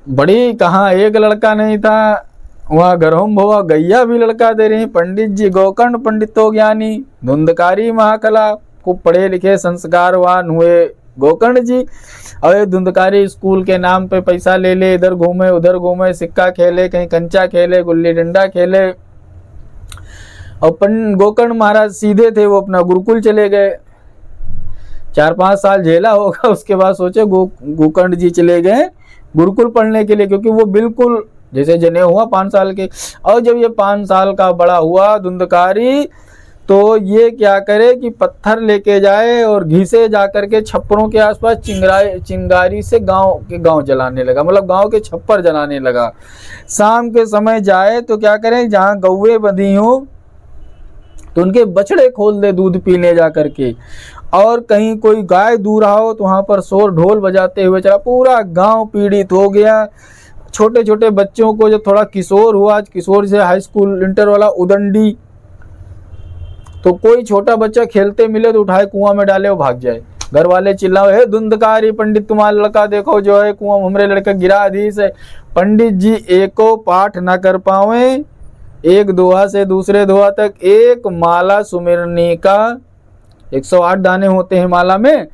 A: बड़ी कहाँ एक लड़का नहीं था, वहाँ घरों भवा गैया भी लड़का दे रही। पंडित जी गोकर्ण पंडितो ज्ञानी, धुंधकारी महाकला, खूब पढ़े लिखे संस्कारवान हुए गोकर्ण जी। और धुंधकारी स्कूल के नाम पे पैसा ले ले, इधर घूमे उधर घूमे, सिक्का खेले, कहीं कंचा खेले, गुल्ली डंडा खेले। और गोकर्ण महाराज सीधे थे, वो अपना गुरुकुल चले गए। 4-5 साल झेला होगा, उसके बाद सोचे गोकर्ण जी चले गए गुरुकुल पढ़ने के लिए, क्योंकि वो बिल्कुल जैसे जने हुआ 5 साल के। और जब ये 5 साल का बड़ा हुआ धुंधकारी, तो ये क्या करे कि पत्थर लेके जाए और घिसे जाकर के छप्परों के आसपास चिंगारी से गांव जलाने लगा, मतलब गांव के छप्पर जलाने लगा। शाम के समय जाए तो क्या करे, जहाँ गौवे बंधी हो तो उनके बछड़े खोल दे दूध पीने जा करके, और कहीं कोई गाय दूर हो तो वहाँ पर शोर ढोल बजाते हुए चला। पूरा गांव पीड़ित हो गया। छोटे छोटे बच्चों को जब थोड़ा किशोर हुआ, किशोर से हाई स्कूल इंटर वाला उदंडी, तो कोई छोटा बच्चा खेलते मिले तो उठाए कुआं में डाले, वो भाग जाए। घर वाले चिल्लाओ, हे धुंधकारी पंडित तुम्हारा लड़का देखो जो है कुआं हमरे लड़का गिरा अधीश है। पंडित जी एको पाठ न कर पावे, एक दोहा से दूसरे दोहा तक, एक माला सुमिरनी का 108 दाने होते हैं माला में,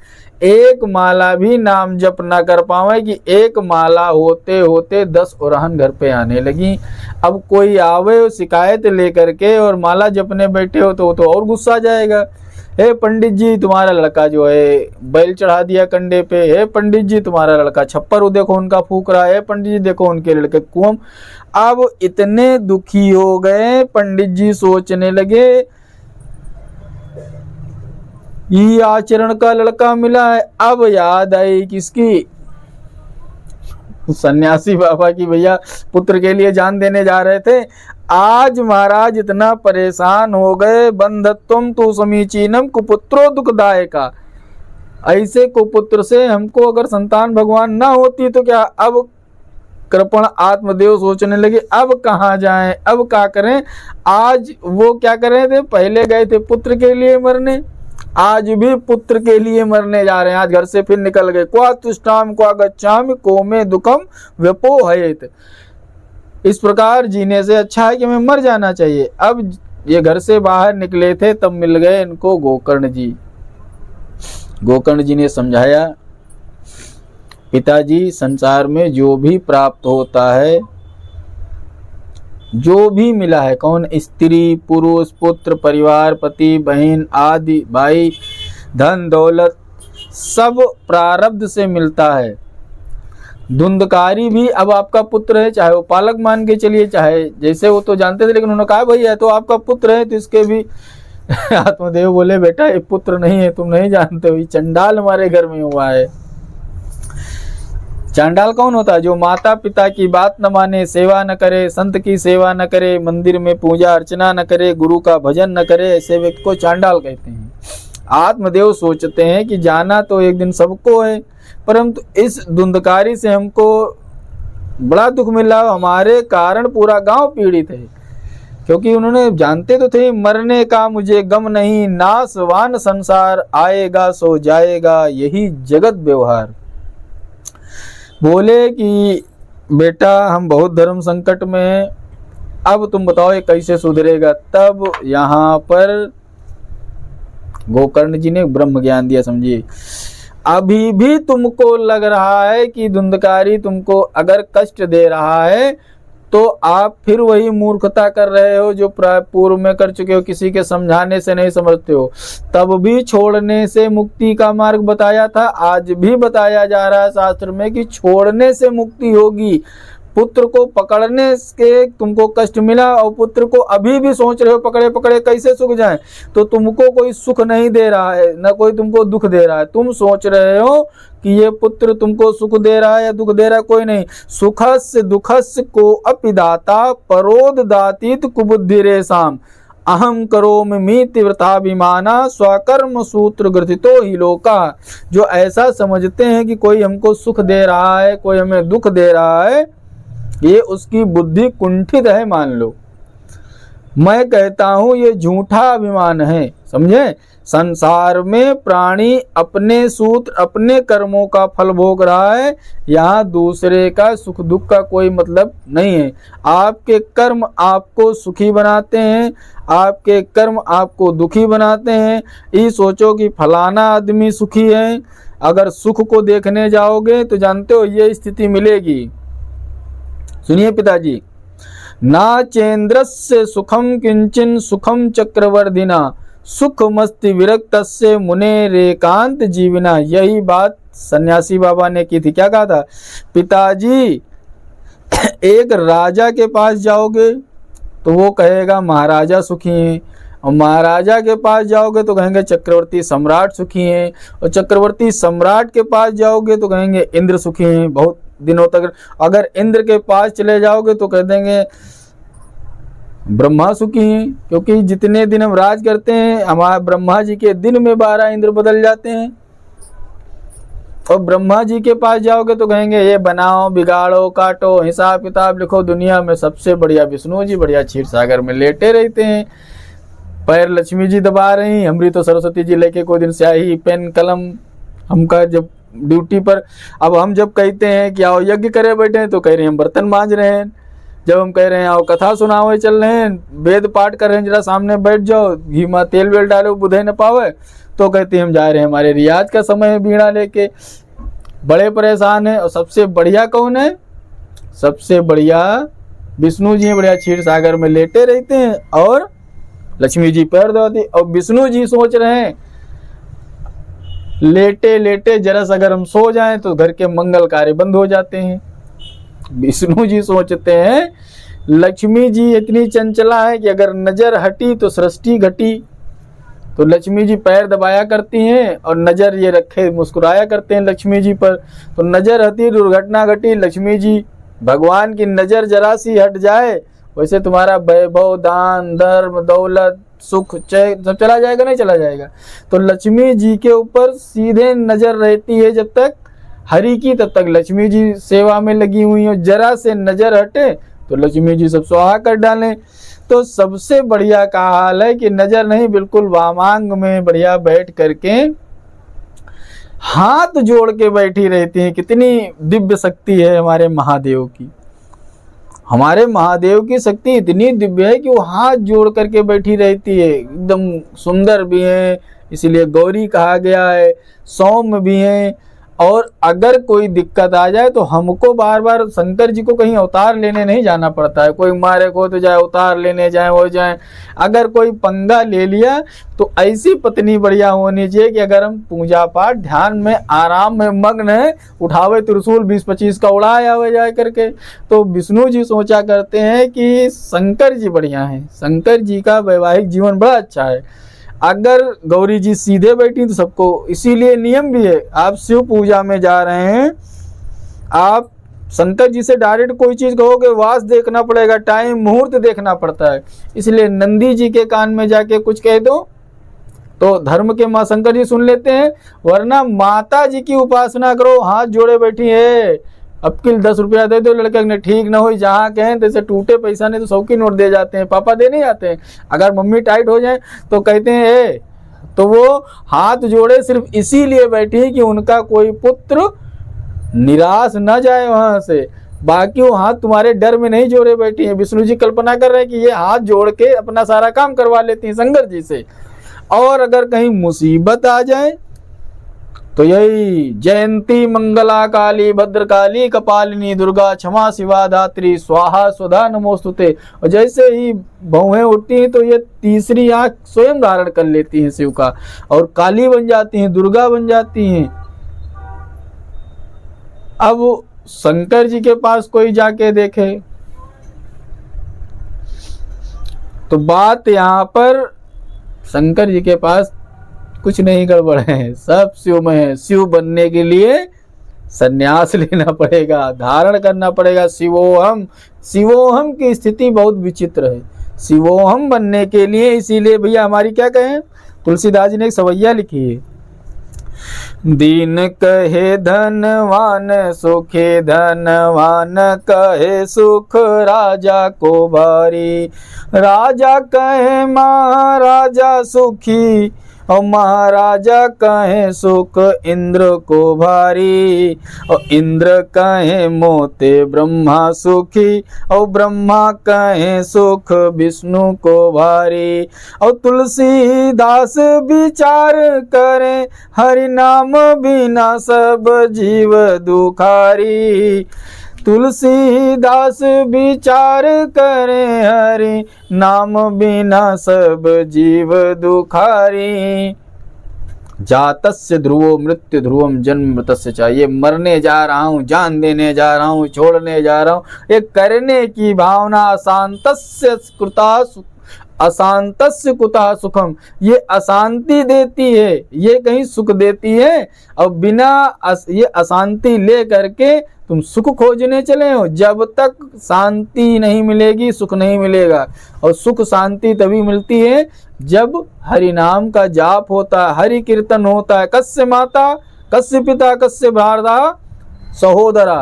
A: एक माला भी नाम जप ना कर पावे कि एक माला होते होते 10 ओरहन घर पे आने लगी। अब कोई आवे शिकायत लेकर के और माला जपने बैठे हो तो वो तो और गुस्सा जाएगा। हे पंडित जी तुम्हारा लड़का जो है बैल चढ़ा दिया कंडे पे, हे पंडित जी तुम्हारा लड़का छप्पर देखो उनका फूक रहा है, पंडित जी देखो उनके लड़के कुआं। अब इतने दुखी हो गए, पंडित जी सोचने लगे ये आचरण का लड़का मिला है। अब याद आई किसकी, सन्यासी बाबा की। भैया पुत्र के लिए जान देने जा रहे थे, आज महाराज इतना परेशान हो गए। बंधत्वम तु समीचीनम कुपुत्रो दुखदायका, ऐसे कुपुत्र से हमको अगर संतान भगवान ना होती तो क्या। अब कृपण आत्मदेव सोचने लगे अब कहाँ जाएं, अब क्या करें। आज वो क्या कर रहे थे, पहले गए थे पुत्र के लिए मरने, आज भी पुत्र के लिए मरने जा रहे हैं। आज घर से फिर निकल गए। क्वा तुष्टाम क्वा गच्छामि को में दुखम व्यपोहयेत, इस प्रकार जीने से अच्छा है कि मैं मर जाना चाहिए। अब ये घर से बाहर निकले थे तब मिल गए इनको गोकर्ण जी। गोकर्ण जी ने समझाया पिताजी संसार में जो भी प्राप्त होता है, जो भी मिला है, कौन स्त्री पुरुष पुत्र परिवार पति बहन आदि भाई धन दौलत सब प्रारब्ध से मिलता है। धुंधकारी भी अब आपका पुत्र है, चाहे वो पालक मान के चलिए, चाहे जैसे वो तो जानते थे, लेकिन उन्होंने कहा भैया है तो आपका पुत्र है तो इसके भी आत्मदेव बोले बेटा ये पुत्र नहीं है, तुम नहीं जानते हो, ये चंडाल हमारे घर में हुआ है। चांडाल कौन होता है, जो माता पिता की बात न माने, सेवा न करे, संत की सेवा न करे, मंदिर में पूजा अर्चना न करे, गुरु का भजन न करे, ऐसे व्यक्ति को चांडाल कहते हैं। आत्मदेव सोचते हैं कि जाना तो एक दिन सबको है, परंतु इस धुंधकारी से हमको बड़ा दुख मिला, हमारे कारण पूरा गांव पीड़ित है। क्योंकि उन्होंने जानते तो थे मरने का मुझे गम नहीं, नासवान संसार आएगा सो जाएगा यही जगत व्यवहार। बोले कि बेटा हम बहुत धर्म संकट में हैं, अब तुम बताओ ये कैसे सुधरेगा। तब यहाँ पर गोकर्ण जी ने ब्रह्म ज्ञान दिया। समझिए अभी भी तुमको लग रहा है कि धुंधकारी तुमको अगर कष्ट दे रहा है तो आप फिर वही मूर्खता कर रहे हो जो पूर्व में कर चुके हो, किसी के समझाने से नहीं समझते हो। तब भी छोड़ने से मुक्ति का मार्ग बताया था, आज भी बताया जा रहा है शास्त्र में कि छोड़ने से मुक्ति होगी। पुत्र को पकड़ने के तुमको कष्ट मिला और पुत्र को अभी भी सोच रहे हो पकड़े पकड़े कैसे सुख जाए, तो तुमको कोई सुख नहीं दे रहा है, न कोई तुमको दुख दे रहा है। तुम सोच रहे हो कि ये पुत्र तुमको सुख दे रहा है या दुख दे रहा है, कोई नहीं। सुखस्य दुखस्य को अपिदाता परोद दातीत कुबुद्धिरेशाम अहम करोमि तीव्रताभिमाना स्वकर्म सूत्र ग्रथितो ही लोका। जो ऐसा समझते हैं कि कोई हमको सुख दे रहा है, कोई हमें दुख दे रहा है, ये उसकी बुद्धि कुंठित है मान लो। मैं कहता हूं ये झूठा अभिमान है। समझे, संसार में प्राणी अपने सूत्र अपने कर्मों का फल भोग रहा है, यहाँ दूसरे का सुख दुख का कोई मतलब नहीं है। आपके कर्म आपको सुखी बनाते हैं, आपके कर्म आपको दुखी बनाते हैं। ये सोचो कि फलाना आदमी सुखी है, अगर सुख को देखने जाओगे तो जानते हो ये स्थिति मिलेगी। सुनिए पिताजी, ना चेन्द्रस्य सुखम किंचन सुखम चक्रवर्धिना सुखमस्ति विरक्तस्य मुने रेकांत जीवना। यही बात सन्यासी बाबा ने की थी। क्या कहा था, पिताजी एक राजा के पास जाओगे तो वो कहेगा महाराजा सुखी हैं, और महाराजा के पास जाओगे तो कहेंगे चक्रवर्ती सम्राट सुखी हैं, और चक्रवर्ती सम्राट के पास जाओगे तो कहेंगे इंद्र सुखी हैं बहुत दिनों तक। अगर इंद्र के पास चले जाओगे तो कह देंगे ब्रह्मा सुखी हैं, क्योंकि जितने दिन हम राज करते हैं हमारे ब्रह्मा जी के दिन में 12 इंद्र बदल जाते हैं। और ब्रह्मा जी के पास जाओगे तो कहेंगे ये बनाओ बिगाड़ो काटो हिसाब किताब लिखो, दुनिया में सबसे बढ़िया विष्णु जी बढ़िया क्षीर सागर में लेटे रहते हैं, पैर लक्ष्मी जी दबा रही, हमरी तो सरस्वती जी लेके कोई दिन स्याही पेन कलम हमका जब ड्यूटी पर। अब हम जब कहते हैं कि आओ यज्ञ करे बैठे हैं तो कह रहे हैं हम बर्तन मांज रहे हैं, जब हम कह रहे हैं आओ कथा सुनावे चल रहे हैं, वेद पाठ कर रहे हैं, जरा सामने बैठ जाओ, घी में तेल वेल डालो बुधे न पावे, तो कहती हम जा रहे हैं, हमारे रियाज का समय है, बीड़ा लेके बड़े परेशान है। और सबसे बढ़िया कौन है? सबसे बढ़िया विष्णु जी हैं, बढ़िया क्षीर सागर में लेटे रहते हैं और लक्ष्मी जी पैर दबाती। और विष्णु जी सोच रहे हैं लेटे लेटे जरा सा अगर हम सो जाएं तो घर के मंगल कार्य बंद हो जाते हैं। विष्णु जी सोचते हैं लक्ष्मी जी इतनी चंचला है कि अगर नजर हटी तो सृष्टि घटी। तो लक्ष्मी जी पैर दबाया करती हैं और नजर ये रखे मुस्कुराया करते हैं लक्ष्मी जी पर। तो नजर हटी दुर्घटना घटी। लक्ष्मी जी भगवान की नजर जरा सी हट जाए वैसे तुम्हारा वैभव दान धर्म दौलत सुख चैन सब चला जाएगा, नहीं चला जाएगा। तो लक्ष्मी जी के ऊपर सीधे नजर रहती है जब तक हरि की, तब तक लक्ष्मी जी सेवा में लगी हुई हो। जरा से नजर हटे तो लक्ष्मी जी सब स्वाहा कर डालें। तो सबसे बढ़िया का हाल है कि नजर नहीं, बिल्कुल वामांग में बढ़िया बैठ करके हाथ जोड़ के बैठी रहती हैं। कितनी दिव्य शक्ति है हमारे महादेव की। हमारे महादेव की शक्ति इतनी दिव्य है कि वो हाथ जोड़ करके बैठी रहती है। एकदम सुंदर भी है, इसीलिए गौरी कहा गया है। सौम्य भी है। और अगर कोई दिक्कत आ जाए तो हमको बार बार शंकर जी को कहीं अवतार लेने नहीं जाना पड़ता है। कोई मारे को तो जाए अवतार लेने जाए वो जाए। अगर कोई पंगा ले लिया तो ऐसी पत्नी बढ़िया होनी चाहिए कि अगर हम पूजा पाठ ध्यान में आराम में मग्न है, उठावे त्रिशूल 20-25 का उड़ाया हुआ जाए करके। तो विष्णु जी सोचा करते हैं कि शंकर जी बढ़िया हैं, शंकर जी का वैवाहिक जीवन बड़ा अच्छा है। अगर गौरी जी सीधे बैठी तो सबको, इसीलिए नियम भी है, आप शिव पूजा में जा रहे हैं, आप शंकर जी से डायरेक्ट कोई चीज़ कहोगे वास देखना पड़ेगा, टाइम मुहूर्त देखना पड़ता है। इसलिए नंदी जी के कान में जाके कुछ कह दो तो धर्म के माँ शंकर जी सुन लेते हैं, वरना माता जी की उपासना करो, हाथ जोड़े बैठी है, अब किल 10 रुपया दे दो, लड़के ने ठीक ना हो, जहाँ कहें जैसे टूटे पैसा नहीं तो 100 की नोट दे जाते हैं, पापा दे नहीं आते हैं। अगर मम्मी टाइट हो जाए तो कहते हैं ए, तो वो हाथ जोड़े सिर्फ इसीलिए बैठी कि उनका कोई पुत्र निराश न जाए वहां से। बाकी वो हाथ तुम्हारे डर में नहीं जोड़े बैठी हैं। विष्णु जी कल्पना कर रहे हैं कि ये हाथ जोड़ के अपना सारा काम करवा लेती हैं शंकर जी से। और अगर कहीं मुसीबत आ जाए तो यही जयंती मंगला काली भद्रकाली कपालिनी दुर्गा क्षमा शिवा धात्री स्वाहा स्वधा नमोस्तुते। और जैसे ही बहुएं उठती हैं तो ये तीसरी आंख स्वयं धारण कर लेती हैं शिव का, और काली बन जाती हैं, दुर्गा बन जाती हैं। अब शंकर जी के पास कोई जाके देखे तो बात यहाँ पर शंकर जी के पास कुछ नहीं गड़बड़ है, सब शिव में है। शिव बनने के लिए सन्यास लेना पड़ेगा, धारण करना पड़ेगा शिवोहम। शिवोहम की स्थिति बहुत विचित्र है शिवोहम बनने के लिए। इसीलिए भैया हमारी क्या कहें, तुलसीदास जी ने एक सवैया लिखी है, दीन कहे धनवान सुखे, धनवान कहे सुख राजा को भारी, राजा कहे महाराजा सुखी, और महाराजा कहे सुख इंद्र को भारी, और इंद्र कहे मोते ब्रह्मा सुखी, और ब्रह्मा कहे सुख विष्णु को भारी। और तुलसीदास विचार करे हरि नाम बिना सब जीव दुखारी, तुलसीदास विचार करे हरि नाम बिना सब जीव दुखारी। जातस्य ध्रुवो मृत्यु ध्रुवम जन्म मृतस्य चाहिए, मरने जा रहा हूँ, जान देने जा रहा हूँ, छोड़ने जा रहा हूँ, ये करने की भावना अशांतस्य कृता अशांतस्य कुतः सुखम, ये अशांति देती है, ये कहीं सुख देती है। और बिना ये अशांति ले करके तुम सुख खोजने चले हो, जब तक शांति नहीं मिलेगी सुख नहीं मिलेगा। और सुख शांति तभी मिलती है जब हरि नाम का जाप होता है, हरि कीर्तन होता है। कस्य माता कस्य पिता कस्य भ्राता सहोदरा,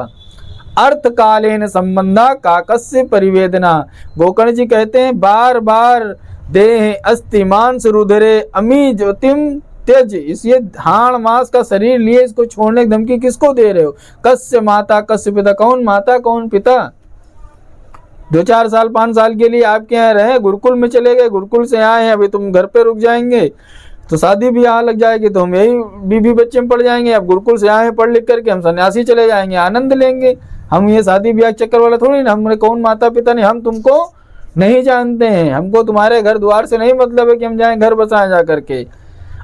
A: अर्थ कालेन संबंधा काकस्य परिवेदना। गोकर्ण जी कहते हैं बार बार देह अस्ति मांस रुधिरे अमी ज्योतिम त्यज, इसलिए हाड़ मांस का शरीर लिए इसको छोड़ने की धमकी किसको दे रहे हो। कस्य माता कस्य पिता, कौन माता कौन पिता। 2-4 साल 5 साल के लिए आपके यहाँ रहे, गुरुकुल में चले गए, गुरुकुल से आए हैं, अभी तुम घर पे रुक जाएंगे, तो शादी ब्याह लग जाएगी तो हम यही बीबी बच्चे में पड़ जाएंगे। अब गुरुकुल से आए पढ़ लिख करके हम सन्यासी चले जाएंगे, आनंद लेंगे। हम ये शादी ब्याह चक्कर वाला थोड़ी ना, हमने कौन माता पिता नहीं, हम तुमको नहीं जानते हैं, हमको तुम्हारे घर द्वार से नहीं मतलब है कि हम जाएं घर बसाएं जा करके।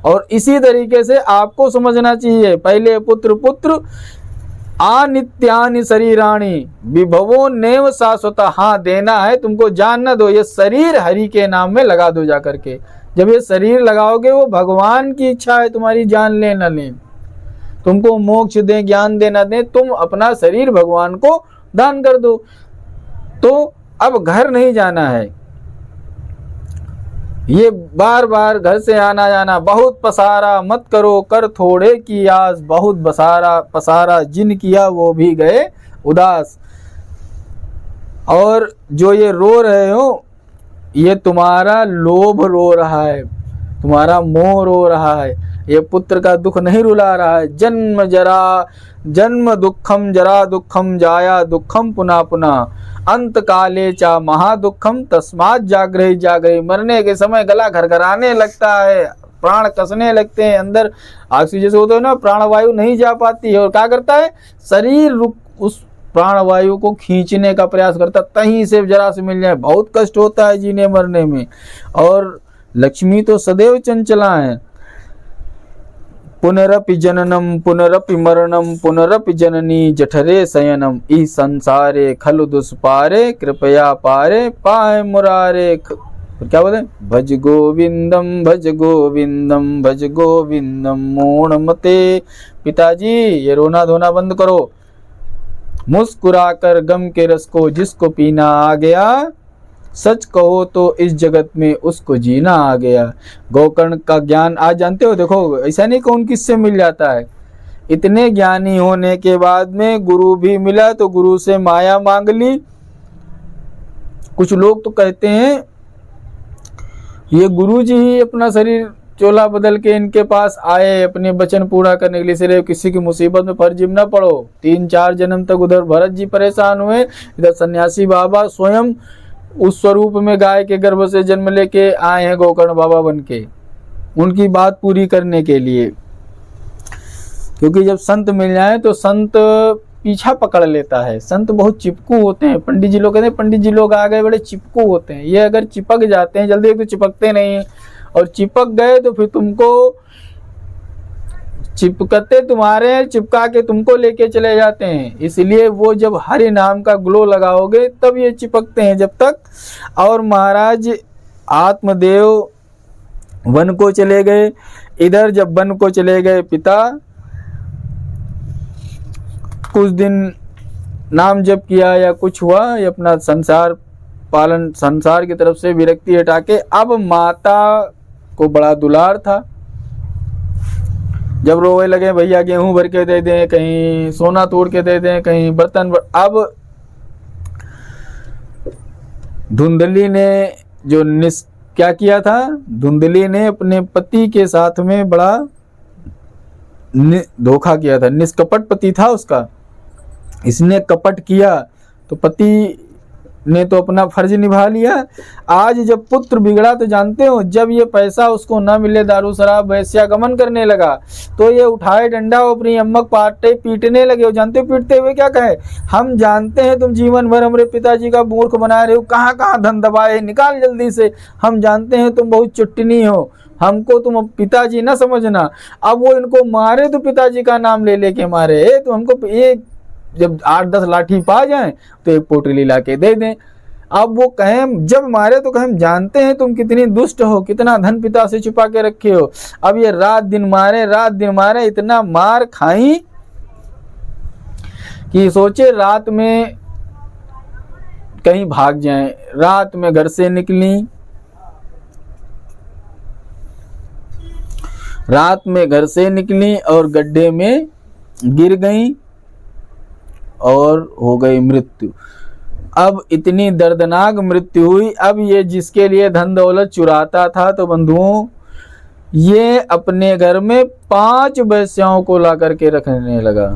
A: और इसी तरीके से आपको समझना चाहिए, पहले पुत्र पुत्र अनित्यानि शरीराणि विभवो नेव शाश्वत। हाँ देना है तुमको, जान न दो, ये शरीर हरि के नाम में लगा दो जा करके। जब ये शरीर लगाओगे वो भगवान की इच्छा है तुम्हारी जान ले न ले, तुमको मोक्ष दें ज्ञान दे न दें, तुम अपना शरीर भगवान को दान कर दो। तो अब घर नहीं जाना है, ये बार बार घर से आना जाना, बहुत पसारा मत करो कर थोड़े की आस, बहुत बसारा पसारा जिन किया वो भी गए उदास। और जो ये रो रहे हो ये तुम्हारा लोभ रो रहा है, तुम्हारा मोह रो रहा है, ये पुत्र का दुख नहीं रुला रहा है। जन्म दुखम जरा दुखम जाया दुखम पुनः पुनः अंत काले चा महादुखम तस्मात् जागृहि जागृहि। मरने के समय गला घरघराने लगता है, प्राण कसने लगते हैं, अंदर ऑक्सीजन जैसे होता है ना, प्राणवायु नहीं जा पाती है, और क्या करता है शरीर उस प्राणवायु को खींचने का प्रयास करता, कहीं से जरा से मिल जाए, बहुत कष्ट होता है जीने मरने में। और लक्ष्मी तो सदैव चंचला है। पुनरपि जननम पुनरपि मरणम पुनरपि जननी जठरे शयनम ई संसारे खलु दुष्पारे कृपया पारे पाए मुरारे। क्या बोले, भज गोविंदम भज गोविंदम भज गोविंदम मूढ़मते। पिताजी ये रोना धोना बंद करो, मुस्कुराकर गम के रस को जिसको पीना आ गया, सच कहो तो इस जगत में उसको जीना आ गया। गोकर्ण का ज्ञान आज जानते हो, देखो ऐसा नहीं कौन किससे मिल जाता है, इतने ज्ञानी होने के बाद में गुरु भी मिला तो गुरु से माया मांग ली। कुछ लोग तो कहते हैं ये गुरु जी ही अपना शरीर चोला बदल के इनके पास आए अपने वचन पूरा करने के लिए, सिर्फ किसी की मुसीबत में फर्जीम ना पड़ो। 3-4 जन्म तक उधर भरत जी परेशान हुए, इधर सन्यासी बाबा स्वयं उस स्वरूप में गाय के गर्भ से जन्म लेके आए हैं गोकर्ण बाबा बनके, उनकी बात पूरी करने के लिए। क्योंकि जब संत मिल जाए तो संत पीछा पकड़ लेता है, संत बहुत चिपकू होते हैं। पंडित जी लोग कहते हैं पंडित जी लोग आ गए बड़े चिपकू होते हैं, ये अगर चिपक जाते हैं जल्दी, एक तो चिपकते नहीं हैं, और चिपक गए तो फिर तुमको चिपकते तुम्हारे चिपका के तुमको लेके चले जाते हैं। इसलिए वो जब हरि नाम का ग्लो लगाओगे तब ये चिपकते हैं जब तक। और महाराज आत्मदेव वन को चले गए, इधर जब वन को चले गए पिता, कुछ दिन नाम जप किया या कुछ हुआ, ये अपना संसार पालन, संसार की तरफ से विरक्ति हटा के अब माता को बड़ा दुलार था। जब रोए लगे भैया गेहूं भर के दे दें, कहीं सोना तोड़ के दे दें, कहीं बर्तन अब धुंधली ने जो क्या किया था, धुंधली ने अपने पति के साथ में बड़ा धोखा किया था, निष्कपट पति था उसका, इसने कपट किया तो पति ने तो अपना फर्ज निभा लिया। आज जब पुत्र बिगड़ा तो जानते हो, जब ये पैसा उसको न मिले, दारू शराब वैश्यागमन करने लगा, तो ये उठाए डंडा अपनी अम्मा पाटे पीटने लगे। हो जानते हो पीटते हुए क्या कहे, हम जानते हैं तुम जीवन भर हमारे पिताजी का मूर्ख बना रहे हो, कहाँ कहाँ धन दबाए, निकाल जल्दी से, हम जानते हैं तुम बहुत चुट्टनी हो, हमको तुम पिताजी न समझना। अब वो इनको मारे तो पिताजी का नाम ले लेके मारे, तो हमको ये जब 8-10 लाठी पा जाएं तो एक पोटली ला के दे दें। अब वो कहें जब मारे तो कहें जानते हैं तुम कितनी दुष्ट हो, कितना धन पिता से छुपा के रखे हो। अब ये रात दिन मारे, इतना मार खाई कि सोचे रात में कहीं भाग जाएं। रात में घर से निकली, और गड्ढे में गिर गई और हो गई मृत्यु। अब इतनी दर्दनाक मृत्यु हुई। अब ये जिसके लिए धन दौलत चुराता था, तो बंधुओं ये अपने घर में 5 वैश्याओं को ला करके रखने लगा।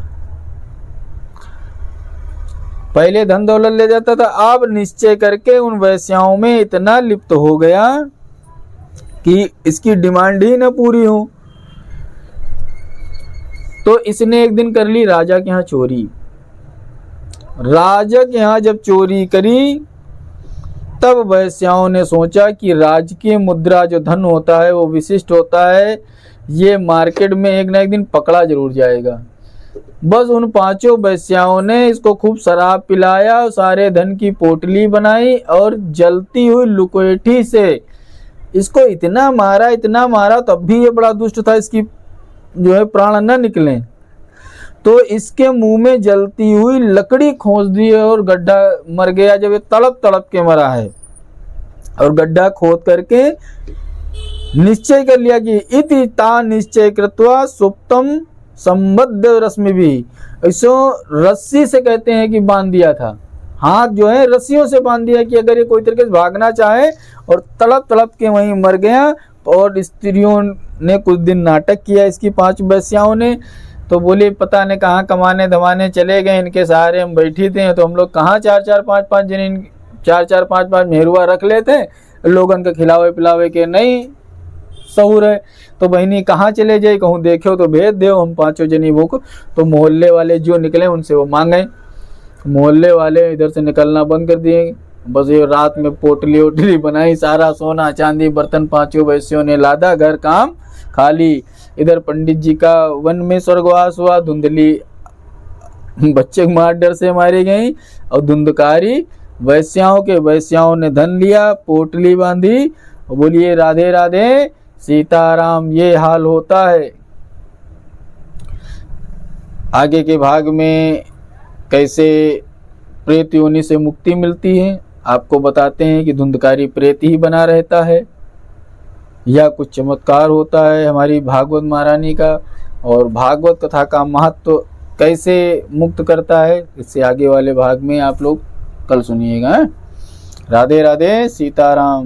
A: पहले धन दौलत ले जाता था, अब निश्चय करके उन वैश्याओं में इतना लिप्त हो गया कि इसकी डिमांड ही ना पूरी हो। तो इसने एक दिन कर ली राजा के यहाँ चोरी। राजा के यहाँ जब चोरी करी तब वैश्याओं ने सोचा कि राजकीय मुद्रा जो धन होता है वो विशिष्ट होता है, ये मार्केट में एक ना एक दिन पकड़ा जरूर जाएगा। बस उन पांचों वैश्याओं ने इसको खूब शराब पिलाया, सारे धन की पोटली बनाई और जलती हुई लुकोठी से इसको इतना मारा तब भी ये बड़ा दुष्ट था, इसकी जो है प्राण न निकले। तो इसके मुंह में जलती हुई लकड़ी खोस दी और गड्ढा मर गया। जब ये तड़प तड़प के मरा है और गड्ढा खोद करके निश्चय कर लिया कि इति ता निश्चय कृत्वा सुप्तम संबद्ध रश्मि भी, इसको रस्सी से कहते हैं कि बांध दिया था, हाथ जो है रस्सियों से बांध दिया कि अगर ये कोई तरीके से भागना चाहे, और तड़प तड़प के वहीं मर गया। और स्त्रियों ने कुछ दिन नाटक किया, इसकी पांच वैश्याओं ने, तो बोले पता नहीं कहाँ कमाने धमाने चले गए, इनके सहारे हम बैठी थे, तो हम लोग कहाँ 4-4 5-5 जन 4-4 5-5 मेहरुआ रख लेते लोगन के खिलावे पिलावे के नहीं सहूर है। तो बहनी कहाँ चले जाए, कहूँ देखो तो भेज दो हम पांचों जनी वो को। तो मोहल्ले वाले जो निकले उनसे वो मांगे, मोहल्ले वाले इधर से निकलना बंद कर दिए। बस ये रात में पोटली ओटली बनाई, सारा सोना चांदी बर्तन पांचों वैश्यों ने लादा, घर काम खाली। इधर पंडित जी का वन में स्वर्गवास हुआ, धुंधली बच्चे मार डर से मारी गई, और धुंधकारी वैश्याओं ने धन लिया, पोटली बांधी, बोलिए राधे राधे सीताराम। ये हाल होता है। आगे के भाग में कैसे प्रेत योनि से मुक्ति मिलती है आपको बताते हैं कि धुंधकारी प्रेत ही बना रहता है या कुछ चमत्कार होता है हमारी भागवत महारानी का, और भागवत कथा का महत्व कैसे मुक्त करता है, इससे आगे वाले भाग में आप लोग कल सुनिएगा। राधे राधे सीताराम।